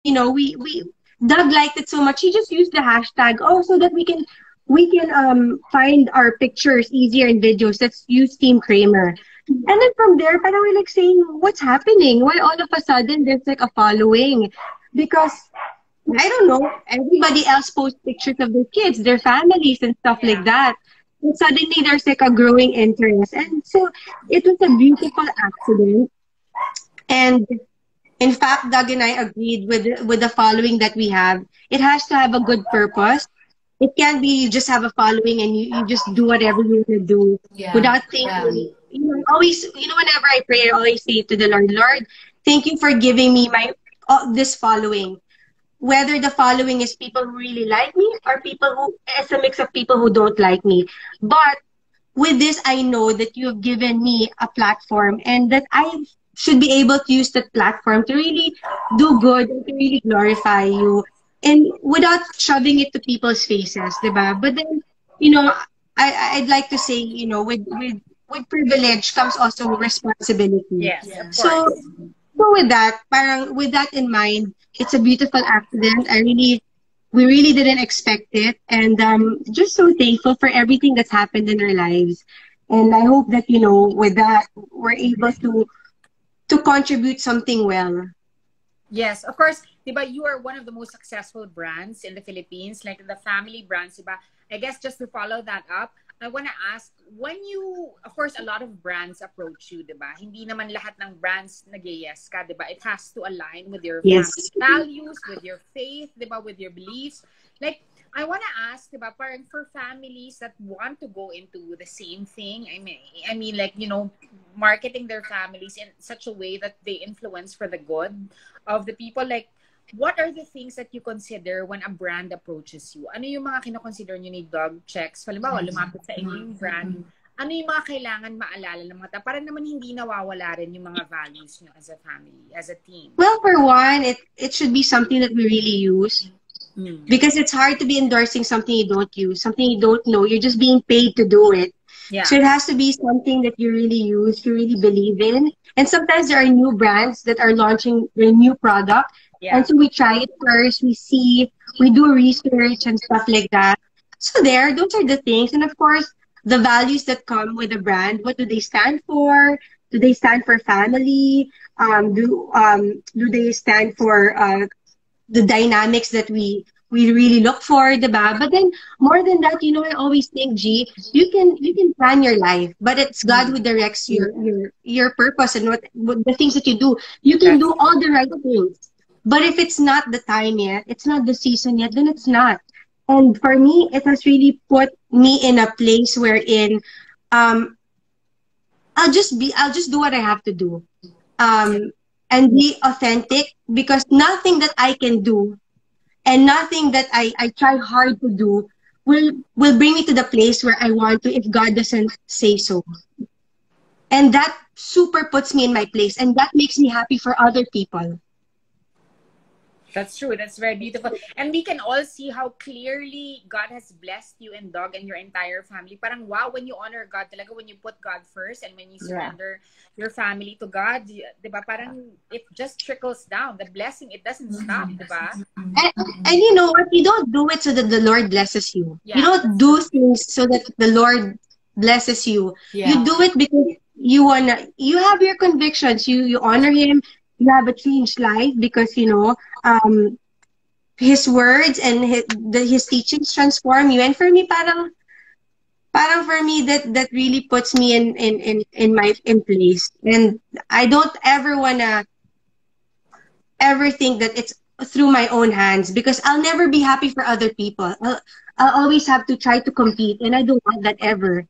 we Doug liked it so much. He just used the hashtag, oh, so that we can find our pictures easier in videos. Let's use Team Kramer. And then from there, parang we're like saying, what's happening? Why all of a sudden there's like a following? Because I don't know, everybody else posts pictures of their kids, their families, and stuff like Yeah. that. And suddenly there's like a growing interest. And so it was a beautiful accident. And in fact, Doug and I agreed with the following that we have. It has to have a good purpose. It can't be you just have a following and you just do whatever you want to do Yeah. without thinking. Always, whenever I pray, I always say to the Lord, Lord, thank you for giving me my this following. Whether the following is people who really like me or people who, it's a mix of people who don't like me. But with this, I know that you have given me a platform and that I should be able to use that platform to really do good and to really glorify you and without shoving it to people's faces, diba? But then, I'd like to say, with privilege comes also responsibility. Yes, of So, course. so with that, parang with that in mind, it's a beautiful accident. We really didn't expect it, and just so thankful for everything that's happened in our lives. And I hope that with that, we're able to contribute something well. Yes, of course, diba, you are one of the most successful brands in the Philippines, like the family brands, diba? I guess just to follow that up, I want to ask, when you, of course, a lot of brands approach you, diba? Hindi naman lahat ng brands nag-yes ka, diba? It has to align with your Yes. family values, with your faith, diba? With your beliefs. Like, I want to ask, diba, parang for families that want to go into the same thing, I mean, like, marketing their families in such a way that they influence for the good of the people, like, what are the things that you consider when a brand approaches you? Ano yung mga kinoconsider nyo ni Dog Checks? Halimbawa, lumapit sa inyo yung brand. Ano yung mga kailangan maalala ng mga para naman hindi nawawala rin yung mga values nyo as a family, as a team? Well, for one, it should be something that we really use because it's hard to be endorsing something you don't use, something you don't know. You're just being paid to do it. Yeah. So it has to be something that you really use, you really believe in. And sometimes there are new brands that are launching their new product. Yeah. And so we try it first, we see, we do research and stuff like that. So those are the things. And of course, the values that come with a brand. What do they stand for? Do they stand for family? Do they stand for the dynamics that we really look for, diba? But then more than that, I always think, G, you can plan your life, but it's God who directs your purpose and what the things that you do. You can do all the right things. But if it's not the time yet, it's not the season yet, then it's not. And for me, it has really put me in a place wherein um I'll just do what I have to do. And be authentic because nothing that I can do and nothing that I try hard to do will bring me to the place where I want to if God doesn't say so. And that super puts me in my place and that makes me happy for other people. That's true. That's very beautiful. And we can all see how clearly God has blessed you and Dog and your entire family. Parang wow, when you honor God, talaga when you put God first and when you surrender your family to God, diba? Parang it just trickles down. The blessing, it doesn't stop, diba? And you know what? You don't do it so that the Lord blesses you. Yeah, You don't do things so that the Lord blesses you. Yeah. You do it because you have your convictions. You honor Him. You have a changed life because His words and His teachings transform you. And for me, parang for me that really puts me in place. And I don't ever wanna ever think that it's through my own hands because I'll never be happy for other people. I'll always have to try to compete, and I don't want that ever.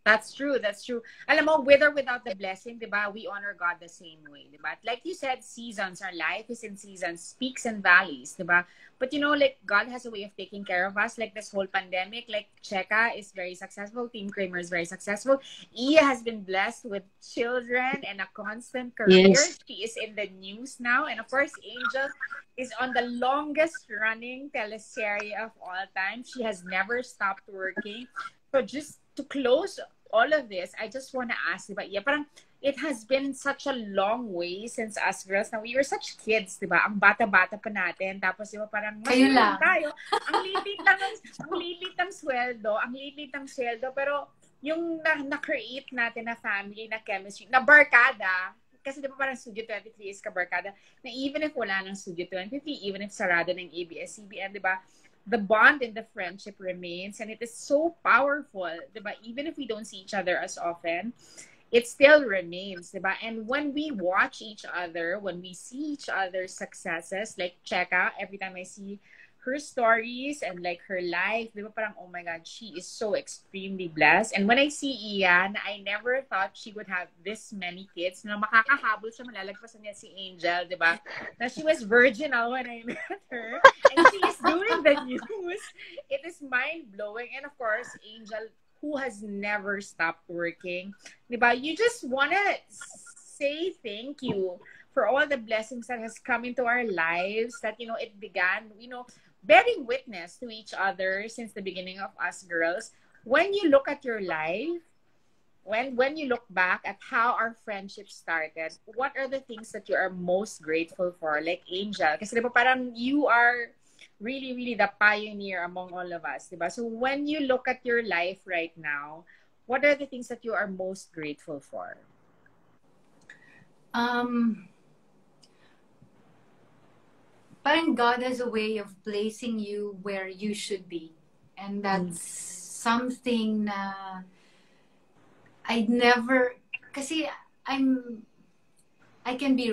That's true. That's true. Alam mo, with or without the blessing, diba, we honor God the same way, diba? Like you said, seasons, our life is in seasons, peaks and valleys, diba? But like God has a way of taking care of us. Like this whole pandemic, like Cheka is very successful, Team Kramer is very successful. Iya has been blessed with children and a constant career. Yes. She is in the news now. And of course, Angel is on the longest running teleserie of all time. She has never stopped working. So just to close all of this, I just want to ask, diba, yeah, parang it has been such a long way since us girls na we were such kids, di ba? Ang bata-bata pa natin. Tapos, di ba, parang Kayo lang. tayo. Ang lilit ng sweldo, pero yung na-create natin na family, na chemistry, na barkada, kasi di ba parang Studio 23 is kabarkada, na even if wala ng Studio 23, even if sarado ng ABS-CBN, di ba, the bond and the friendship remains, and it is so powerful, di ba? Even if we don't see each other as often, it still remains, di ba? And when we watch each other, when we see each other's successes, like Cheka, every time I see her stories and like her life, di ba parang, oh my God, she is so extremely blessed. And when I see Ian, I never thought she would have this many kids, na makakahabol siya, malalagpasan niya si Angel, di ba? Na she was virginal when I met her, and she is doing the news. It is mind-blowing. And of course, Angel, who has never stopped working, di ba? You just wanna say thank you for all the blessings that has come into our lives, that, you know, it began, you know, bearing witness to each other since the beginning of us girls. When you look at your life, when you look back at how our friendship started, what are the things that you are most grateful for? Like Angel, kasi diba parang you are really, really the pioneer among all of us, diba? So when you look at your life right now, what are the things that you are most grateful for? Parang God has a way of placing you where you should be. And that's something na I'd never, kasi I can be